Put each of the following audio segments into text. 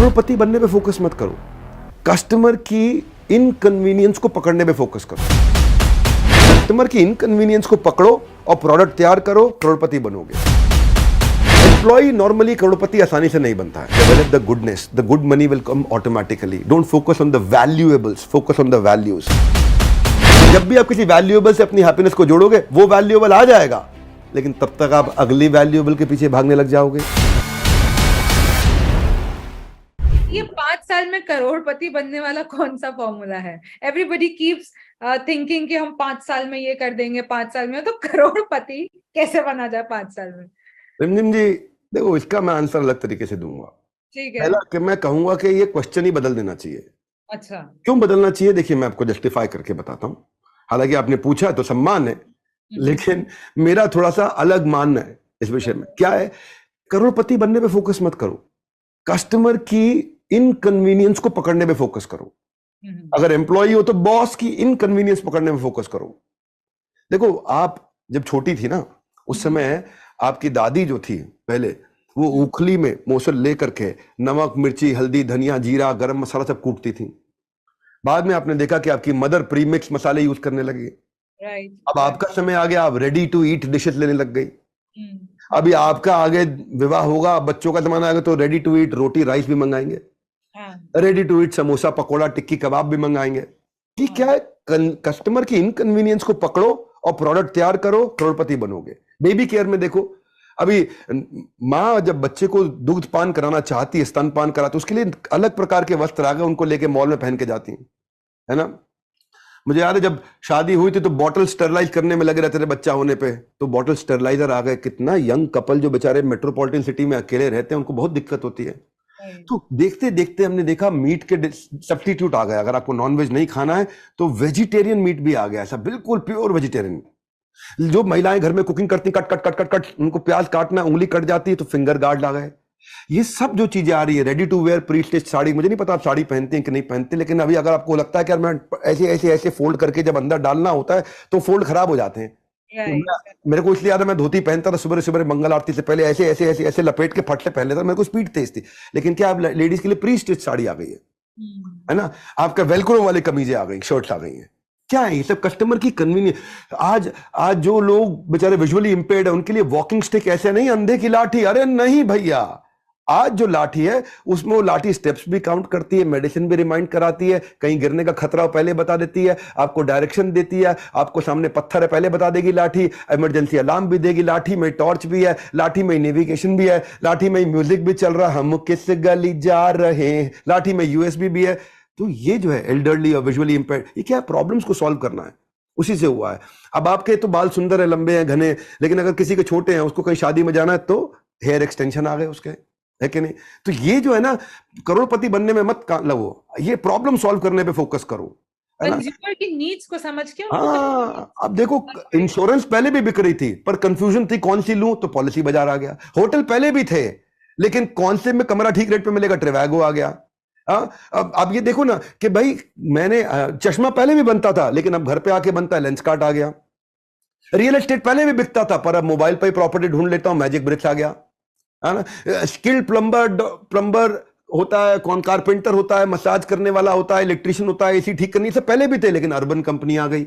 करोड़पति बनने पे फोकस मत करो, कस्टमर की इनकन्वीनियंस को पकड़ने पे फोकस करो। कस्टमर की इनकन्वीनियंस को पकड़ो और प्रोडक्ट तैयार करो, करोड़पति बनोगे। एम्प्लॉय नॉर्मली करोड़पति आसानी से नहीं बनता है। Develop the goodness, the good money will come automatically. Don't focus on the valuables, focus on the values. जब भी आप किसी वैल्यूएबल से अपनी हैप्पीनेस को जोड़ोगे, वो वैल्यूएबल आ जाएगा, लेकिन तब तक आप अगली वैल्यूएबल के पीछे भागने लग जाओगे। ये 5 साल में करोड़पति बनने वाला कौन सा फॉर्मूला है? एवरीबडी कीप्स थिंकिंग कि हम 5 साल में ये कर देंगे, 5 साल में। तो करोड़पति कैसे बना जाए 5 साल में? रिमझिम जी, देखो इसका मैं आंसर अलग तरीके से दूंगा। ठीक है। पहला कि मैं कहूंगा कि ये क्वेश्चन ही बदल देना चाहिए। अच्छा, क्यों बदलना चाहिए? देखिए, मैं आपको जस्टिफाई करके बताता हूं। हालांकि आपने पूछा तो सम्मान है, लेकिन मेरा थोड़ा सा अलग मानना है इस विषय में। क्या है? करोड़पति बनने पे फोकस मत करो, कस्टमर की इनकन्वीनियंस को पकड़ने पे फोकस करो। अगर एम्प्लॉय हो तो बॉस की इनकन्वीनियंस पकड़ने में फोकस करो। देखो, आप जब छोटी थी ना, उस समय आपकी दादी जो थी पहले, वो उखली में मोसल लेकर के नमक, मिर्ची, हल्दी, धनिया, जीरा, गरम मसाला सब कूटती थी। बाद में आपने देखा कि आपकी मदर प्रीमिक्स मसाले यूज करने लगी। राइट। अब आपका समय आ गया, आप रेडी टू ईट डिशेस लेने लग गई। अभी आपका आगे विवाह होगा, बच्चों का जमाना आएगा तो रेडी टू ईट रोटी राइस भी मंगाएंगे, ready to eat samosa, pakora, tikki, kebab भी मंगाएंगे। कि क्या है? कस्टमर की इनकन्वीनियंस को पकड़ो और प्रोडक्ट तैयार करो, करोड़पति बनोगे। बेबी केयर में देखो, अभी माँ जब बच्चे को दूध पान कराना चाहती है, स्तनपान कराती है, उसके लिए अलग प्रकार के वस्त्र आ गए, उनको लेके मॉल में पहन के जाती है ना। मुझे याद है जब शादी हुई थी तो बॉटल स्टरलाइज करने में लगे रहते थे बच्चा होने पे, तो बॉटल स्टरलाइजर आ गए। कितना यंग कपल जो बेचारे मेट्रोपॉलिटन सिटी में अकेले रहते हैं, उनको बहुत दिक्कत होती है। तो देखते देखते हमने देखा मीट के सब्स्टिट्यूट आ गया। अगर आपको नॉनवेज नहीं खाना है तो वेजिटेरियन मीट भी आ गया, ऐसा बिल्कुल प्योर वेजिटेरियन। जो महिलाएं घर में कुकिंग करती, cut cut cut cut cut, उनको प्याज काटना, उंगली कट जाती है तो फिंगर गार्ड आ गए। ये सब जो चीजें आ रही है, ready to wear pre stitch sari, मुझे नहीं पता आप साड़ी पहनते हैं कि नहीं पहनते, लेकिन अभी अगर आपको लगता है कि यार मैं ऐसे ऐसे ऐसे फोल्ड करके जब अंदर डालना होता है तो फोल्ड खराब हो जाते हैं। तो मेरे को इसलिए याद है, मैं धोती पहनता था, सुबह सुबह मंगल आरती से पहले ऐसे ऐसे ऐसे ऐसे लपेट के फट से पहन लेता था, मेरे को स्पीड तेज थी। लेकिन क्या अब लेडीज के लिए प्री स्टिच साड़ी आ गई है ना। आपका वेलक्रो वाली कमीजें आ गई, शर्ट्स आ गई हैं। क्या है ये सब? कस्टमर की कन्वीनियंस। आज जो लोग बेचारे विजुअली इंपेयर्ड है, उनके लिए वॉकिंग स्टिक ऐसे नहीं अंधे की लाठी। अरे नहीं भैया, आज जो लाठी है उसमें वो लाठी स्टेप्स भी काउंट करती है, मेडिसिन भी रिमाइंड कराती है, कहीं गिरने का खतरा पहले बता देती है, आपको डायरेक्शन देती है, आपको सामने पत्थर है पहले बता देगी लाठी, इमरजेंसी अलार्म भी देगी, लाठी में टॉर्च भी है, लाठी में नेविगेशन भी है, लाठी में म्यूजिक भी चल रहा, हम किस गली जा रहे हैं, लाठी में यूएसबी भी है। तो ये जो है एल्डरली और विजुअली इंपेयर्ड, ये क्या प्रॉब्लम्स को सॉल्व करना है, उसी से हुआ है। अब आपके तो बाल सुंदर है, लंबे हैं, घने, लेकिन अगर किसी के छोटे हैं, उसको कहीं शादी में जाना है तो हेयर एक्सटेंशन आ गए उसके, है कि नहीं? तो ये जो है ना, करोड़पति बनने में मत लगो, ये प्रॉब्लम सॉल्व करने पे फोकस करो, है ना। कंज्यूमर की नीड्स को समझ के हाँ, अब देखो, इंश्योरेंस पहले भी बिक रही थी, पर कंफ्यूजन थी कौन सी लूं, तो पॉलिसी बाजार आ गया। होटल पहले भी थे, लेकिन कौन से में कमरा ठीक रेट पे मिलेगा, ट्रेवैगो आ गया। अब ये देखो ना कि भाई, मैंने चश्मा पहले भी बनता था, लेकिन अब घर पे आके बनता है, लेंसकार्ट आ गया। रियल एस्टेट पहले भी बिकता था, पर अब मोबाइल पर ही प्रॉपर्टी ढूंढ लेता हूं, मैजिक ब्रिक्स आ गया, है ना। स्किल्ड प्लम्बर होता है, कौन कारपेंटर होता है, मसाज करने वाला होता है, इलेक्ट्रिशियन होता है, एसी ठीक करनी, से पहले भी थे, लेकिन अर्बन कंपनी आ गई।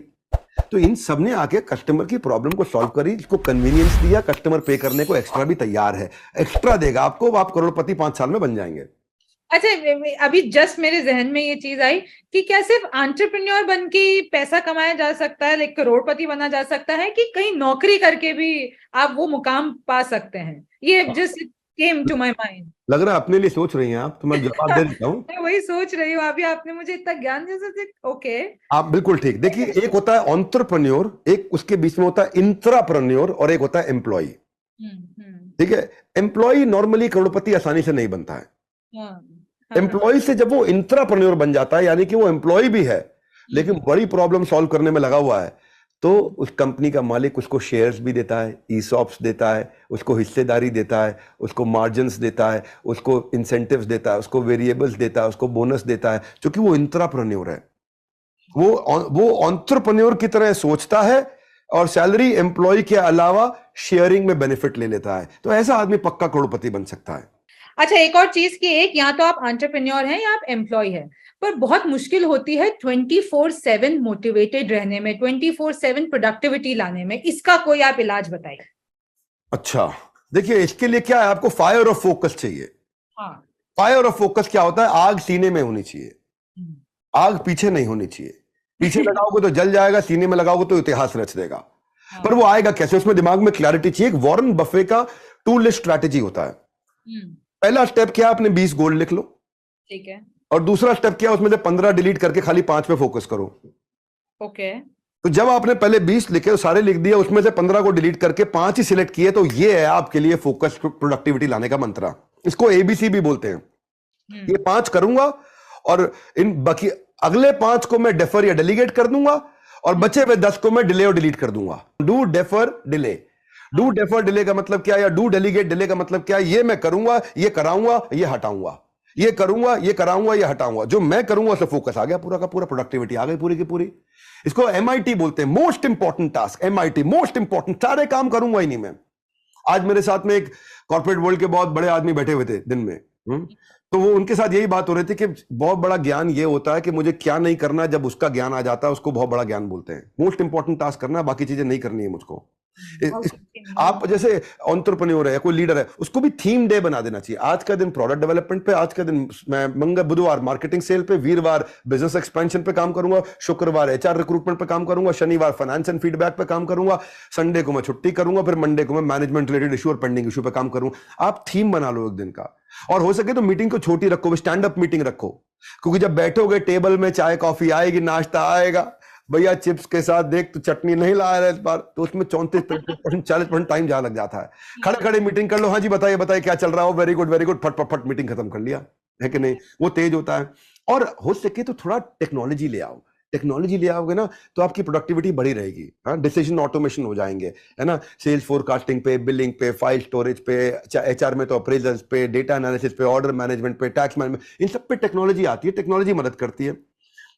तो इन सब ने आके कस्टमर की प्रॉब्लम को सॉल्व करी, इसको कन्वीनियंस दिया, कस्टमर पे करने को एक्स्ट्रा भी तैयार है, एक्स्ट्रा देगा आपको, आप करोड़पति 5 साल में बन जाएंगे। अच्छा, अभी जस्ट मेरे जहन में ये चीज आई कि क्या सिर्फ एंटरप्रेन्योर बन के पैसा कमाया जा सकता है, लाइक करोड़पति बना जा सकता है, कि कहीं नौकरी करके भी आप वो मुकाम पा सकते हैं? ये just came to my mind. लग रहा है अपने लिए सोच रही हैं आप, तो मैं जवाब दे देता हूँ। मैं वही सोच रही हूँ, अभी आपने मुझे इतना ज्ञान दिया। ओके, आप बिल्कुल ठीक। देखिए, एक होता है एंटरप्रेन्योर, एक उसके बीच में होता है इंट्राप्रेन्योर, और एक होता है एम्प्लॉय। ठीक है, एम्प्लॉय नॉर्मली करोड़पति आसानी से नहीं बनता है। एम्प्लॉय से जब वो इंट्राप्रेन्योर बन जाता है, यानी कि वो एम्प्लॉय भी है लेकिन बड़ी प्रॉब्लम सॉल्व करने में लगा हुआ है, तो उस कंपनी का मालिक उसको शेयर्स भी देता है, ईसॉप्स देता है, उसको हिस्सेदारी देता है, उसको मार्जिन्स देता है, उसको इंसेंटिव्स देता है, उसको वेरिएबल्स देता है, उसको बोनस देता है, क्योंकि वो इंट्राप्रेन्योर है। वो एंटरप्रेन्योर की तरह सोचता है और सैलरी एम्प्लॉय के अलावा शेयरिंग में बेनिफिट ले लेता है। तो ऐसा आदमी पक्का करोड़पति बन सकता है। अच्छा, एक और चीज की, एक यहाँ तो आप एंटरप्रेन्योर हैं या आप एम्प्लॉय हैं, पर बहुत मुश्किल होती है 24/7 मोटिवेटेड रहने में, 24/7 प्रोडक्टिविटी लाने में, इसका कोई आप इलाज बताइए। अच्छा, देखिए इसके लिए क्या है, आपको फायर ऑफ फोकस चाहिए। हाँ। फायर ऑफ फोकस क्या होता है? आग सीने में होनी चाहिए, आग पीछे नहीं होनी चाहिए। पीछे लगाओगे तो जल जाएगा, सीने में लगाओगे तो इतिहास रच देगा। हाँ। पर वो आएगा कैसे? उसमें दिमाग में क्लैरिटी चाहिए। एक वॉरेन बफे का टू लिस्ट स्ट्रैटेजी होता है। पहला स्टेप क्या? आपने 20 गोल लिख लो, ठीक है। और दूसरा स्टेप क्या? उसमें से 15 डिलीट करके खाली 5 पे फोकस करो। ओके। तो जब आपने पहले 20 लिखे तो सारे लिख दिए, उसमें से 15 को डिलीट करके 5 ही सिलेक्ट किए, तो ये है आपके लिए फोकस प्रोडक्टिविटी लाने का मंत्र। इसको एबीसी भी बोलते हैं। ये 5 करूंगा और इन बाकी अगले 5 को मैं डेफर या डेलीगेट कर दूंगा, और बचे हुए 10 को मैं डिले और डिलीट कर दूंगा। Do defer delay. Do defer delay का मतलब क्या, या डू डेलीगेट डिले का मतलब क्या? ये मैं करूंगा, ये कराऊंगा, ये हटाऊंगा, ये करूंगा, ये कराऊंगा, ये हटाऊंगा। जो मैं करूंगा उससे फोकस आ गया पूरा का पूरा, प्रोडक्टिविटी आ गई पूरी की पूरी। इसको एमआईटी बोलते हैं, most important task. MIT most important, सारे काम करूंगा ही नहीं मैं। आज मेरे साथ में एक कॉर्पोरेट वर्ल्ड के बहुत बड़े आदमी बैठे हुए थे दिन में, तो वो उनके साथ यही बात हो रही थी कि बहुत बड़ा ज्ञान ये होता है कि मुझे क्या नहीं करना। जब उसका ज्ञान आ जाता है उसको बहुत बड़ा ज्ञान बोलते हैं। मोस्ट इंपॉर्टेंट टास्क करना है, बाकी चीजें नहीं करनी है मुझको। आप जैसे एंटरप्रेन्योर है या कोई लीडर है, उसको भी थीम डे बना देना चाहिए। आज का दिन प्रोडक्ट डेवलपमेंट पे, आज का दिन मैं मंगल बुधवार मार्केटिंग सेल पे, वीरवार बिजनेस एक्सपेंशन पे काम करूंगा, शुक्रवार एचआर रिक्रूटमेंट पे काम करूंगा, शनिवार फाइनेंस एंड फीडबैक पे काम करूंगा, संडे को मैं छुट्टी करूंगा, फिर मंडे को मैं मैनेजमेंट रिलेटेड इशू और पेंडिंग इशू पे काम करूंगा। आप थीम बना लो एक दिन का, और हो सके तो मीटिंग को छोटी रखो, स्टैंड अप मीटिंग रखो। क्योंकि जब बैठोगे टेबल में, चाय कॉफी आएगी, नाश्ता आएगा, भैया चिप्स के साथ देख तो चटनी नहीं लाया है इस बार, तो उसमें 34% 40% टाइम ज्यादा लग जाता है। खड़े खड़े मीटिंग कर लो, हाँ जी बताइए बताइए क्या चल रहा हो, वेरी गुड वेरी गुड, फट फट फट मीटिंग खत्म कर लिया, है कि नहीं? वो तेज होता है। और हो सके तो थोड़ा टेक्नोलॉजी ले आओ। टेक्नोलॉजी ले आओगे ना तो आपकी प्रोडक्टिविटी बढ़ी रहेगी। हाँ, डिसीजन ऑटोमेशन हो जाएंगे, है ना? सेल्स फोरकास्टिंग पे, बिलिंग पे, फाइल स्टोरेज पे, एचआर में तो अप्रेजल्स पे, डेटा एनालिसिस पे, ऑर्डर मैनेजमेंट पे, टैक्स मैनेजमेंट, इन सब पे टेक्नोलॉजी आती है। टेक्नोलॉजी मदद करती है।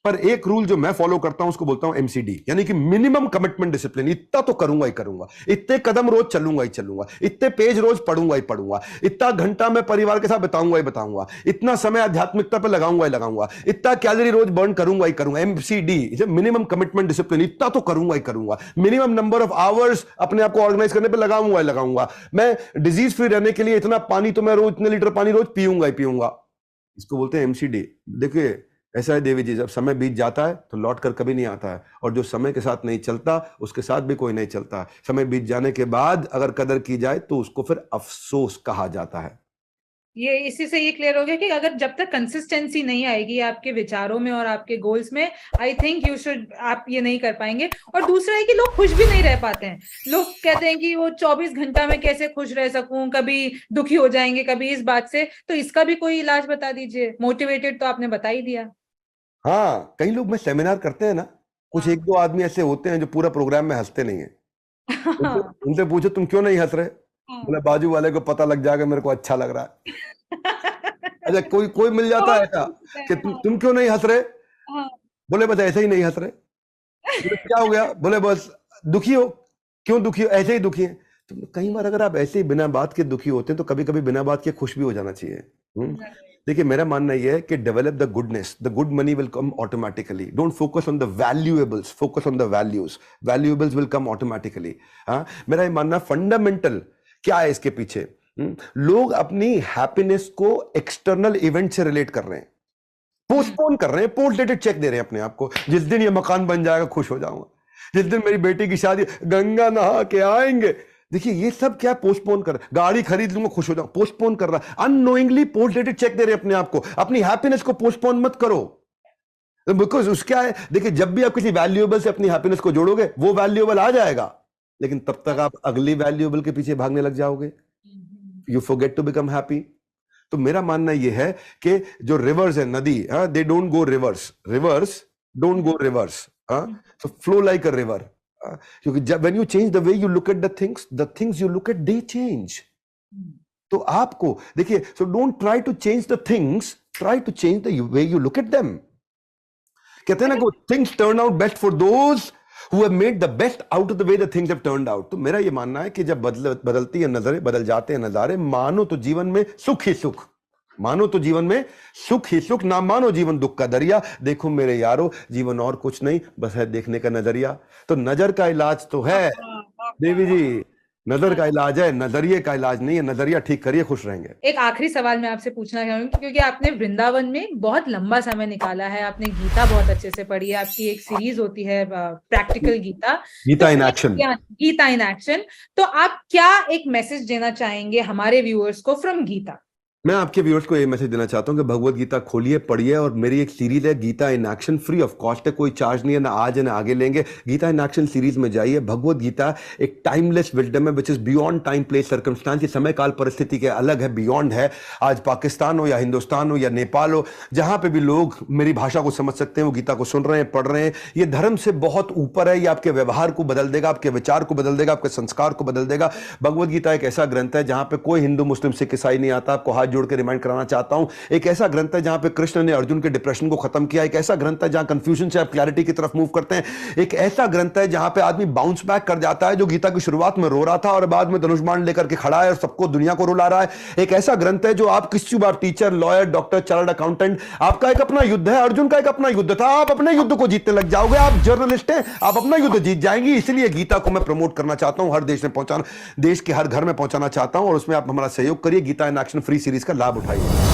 पर एक रूल जो मैं फॉलो करता हूं उसको बोलता हूं एमसीडी, यानी कि मिनिमम कमिटमेंट डिसिप्लिन। इतना तो करूंगा ही करूंगा, इतने कदम रोज चलूंगा ही चलूंगा, इतने पेज रोज पढ़ूंगा ही पढ़ूंगा, इतना घंटा मैं परिवार के साथ बिताऊंगा ही बताऊंगा, इतना समय आध्यात्मिकता पर लगाऊंगा ही लगाऊंगा, इतना कैलोरी रोज बर्न करूंगा ही करूंगा। एमसीडी, मिनिमम कमिटमेंट डिसिप्लिन, इतना तो करूंगा ही करूंगा। मिनिमम नंबर ऑफ आवर्स अपने आप को ऑर्गेनाइज करने पर लगाऊंगा ही लगाऊंगा। मैं डिजीज फ्री रहने के लिए इतना पानी तो मैं रोज, इतने लीटर पानी रोज पीऊंगा ही पीऊंगा। इसको बोलते हैं एमसीडी। देखिए ऐसा है देवी जी, जब समय बीत जाता है तो लौट कर कभी नहीं आता है, और जो समय के साथ नहीं चलता उसके साथ भी कोई नहीं चलता है। समय बीत जाने के बाद अगर कदर की जाए तो उसको फिर अफसोस कहा जाता है। ये इसी से ये क्लियर हो गया कि अगर जब तक कंसिस्टेंसी नहीं आएगी आपके विचारों में और आपके गोल्स में, आई थिंक यू शुड, आप ये नहीं कर पाएंगे। और दूसरा है कि लोग खुश भी नहीं रह पाते हैं। लोग कहते हैं कि वो 24 घंटा में कैसे खुश रह सकूं, कभी दुखी हो जाएंगे, कभी इस बात से। तो इसका भी कोई इलाज बता दीजिए। मोटिवेटेड तो आपने बता ही दिया। हाँ, कई लोग में सेमिनार करते हैं ना, कुछ एक दो आदमी ऐसे होते हैं जो पूरा प्रोग्राम में हंसते नहीं है। उनसे पूछो तुम क्यों नहीं हंस रहे, बोले बाजू वाले को पता लग जाएगा मेरे को अच्छा लग रहा है। अच्छा, कोई कोई मिल जाता है ऐसा कि तुम क्यों नहीं हंस रहे, बोले बस ऐसे ही नहीं हंस रहे। बोले क्या हो गया, बोले बस दुखी हो। क्यों दुखी हो? ऐसे ही दुखी है। तो कई बार अगर आप ऐसे ही बिना बात के दुखी होते हैं तो कभी कभी बिना बात के खुश भी हो जाना चाहिए। देखिए मेरा मानना यह है कि develop the goodness, the good money will come automatically. Don't focus on the valuables, focus on the values. Valuables will come automatically. हाँ, मेरा ये मानना फंडामेंटल क्या है इसके पीछे, लोग अपनी हैप्पीनेस को एक्सटर्नल इवेंट से रिलेट कर रहे हैं, पोस्टपोन कर रहे हैं, पोस्ट डेटेड चेक दे रहे हैं अपने आप को। जिस दिन ये मकान बन जाएगा खुश हो जाऊंगा, जिस दिन मेरी बेटी की शादी, गंगा नहा के आएंगे। देखिए ये सब क्या पोस्टपोन कर, गाड़ी खरीद लूंगा खुश हो जाऊं, पोस्टपोन कर रहा है। अननोइंगली पोस्ट डेटेड चेक दे रहे हैं अपने आप को। अपनी हैप्पीनेस को पोस्टपोन मत करो, बिकॉज उसका है, देखिए जब भी आप किसी वैल्यूएबल से अपनी हैप्पीनेस को जोड़ोगे वो वैल्यूएबल आ जाएगा, लेकिन तब तक आप अगली वैल्यूएबल के पीछे भागने लग जाओगे। You forget to become happy. तो मेरा मानना यह है कि जो रिवर्स है, नदी, they don't go rivers, rivers don't go rivers, so flow like a river. क्योंकि जब when you change the way you look at the things you look at, they change. तो आपको देखिए, so don't try to change the things, try to change the way you look at them. कहते हैं ना कि things turn out best for those who have made the best out of the way the things have turned out. तो मेरा ये मानना है कि जब बदलती है नजरें, बदल जाते हैं नजारे, मानो तो जीवन में सुख ही सुख, मानो तो जीवन में सुख ही सुख, ना मानो जीवन दुख का दरिया। देखो मेरे यारो, जीवन और कुछ नहीं, बस है देखने का नजरिया। तो नजर का इलाज तो है देवी जी, नजर का इलाज है, नजरिए का इलाज नहीं है। नजरिया ठीक करिए, खुश रहेंगे। एक आखिरी सवाल मैं आपसे पूछना चाहूंगी, क्योंकि आपने वृंदावन में बहुत लंबा समय निकाला है, आपने गीता बहुत अच्छे से पढ़ी है, आपकी एक सीरीज होती है practical Gita, Gita in action. Gita in action. तो आप क्या एक मैसेज देना चाहेंगे हमारे व्यूअर्स को फ्रॉम गीता? मैं आपके व्यूअर्स को ये मैसेज देना चाहता हूं कि भगवत गीता खोलिए, पढ़िए, और मेरी एक सीरीज है Gita in action, free of cost है, कोई चार्ज नहीं है, ना आज है ना आगे लेंगे। गीता इन एक्शन सीरीज में जाइए। भगवत गीता एक टाइमलेस विजडम है, which is beyond time place circumstance, ये समय काल परिस्थिति के अलग है, बियॉन्ड है। आज पाकिस्तान हो या हिंदुस्तान हो या नेपाल हो, जहां पे भी लोग मेरी भाषा को समझ सकते हैं, वो गीता को सुन रहे हैं, पढ़ रहे हैं। ये धर्म से बहुत ऊपर है, ये आपके व्यवहार को बदल देगा, आपके विचार को बदल देगा, आपके संस्कार को बदल देगा। भगवत गीता एक ऐसा ग्रंथ है जहां पे कोई हिंदू मुस्लिम सिख ईसाई नहीं आता। आपको हाथ जोड़ के रिमाइंड कराना चाहता हूं, एक ऐसा ग्रंथ है जहां पे कृष्ण ने अर्जुन के डिप्रेशन को खत्म किया। एक ऐसा ग्रंथ है जहां कंफ्यूजन से आप क्लैरिटी की तरफ मूव करते हैं। एक ऐसा ग्रंथ है जहां पे आदमी बाउंस बैक कर जाता है, जो गीता की शुरुआत में रो रहा था और बाद में धनुष बाण लेकर के खड़ा है और सबको दुनिया को रुला रहा है। एक ऐसा ग्रंथ है जो आप किसी भी, आप teacher, lawyer, doctor, chartered accountant, आपका एक अपना युद्ध है। अर्जुन का एक अपना युद्ध था, आप अपने युद्ध को जीतने लग जाओगे। आप जर्नलिस्ट हैं, आप अपना युद्ध जीत जाएंगी। इसलिए गीता को मैं प्रमोट करना चाहता हूं, हर देश में पहुंचाना, देश के हर घर में पहुंचाना चाहता हूं, और उसमें आप हमारा सहयोग करिए। Gita in action free series का लाभ उठाइए।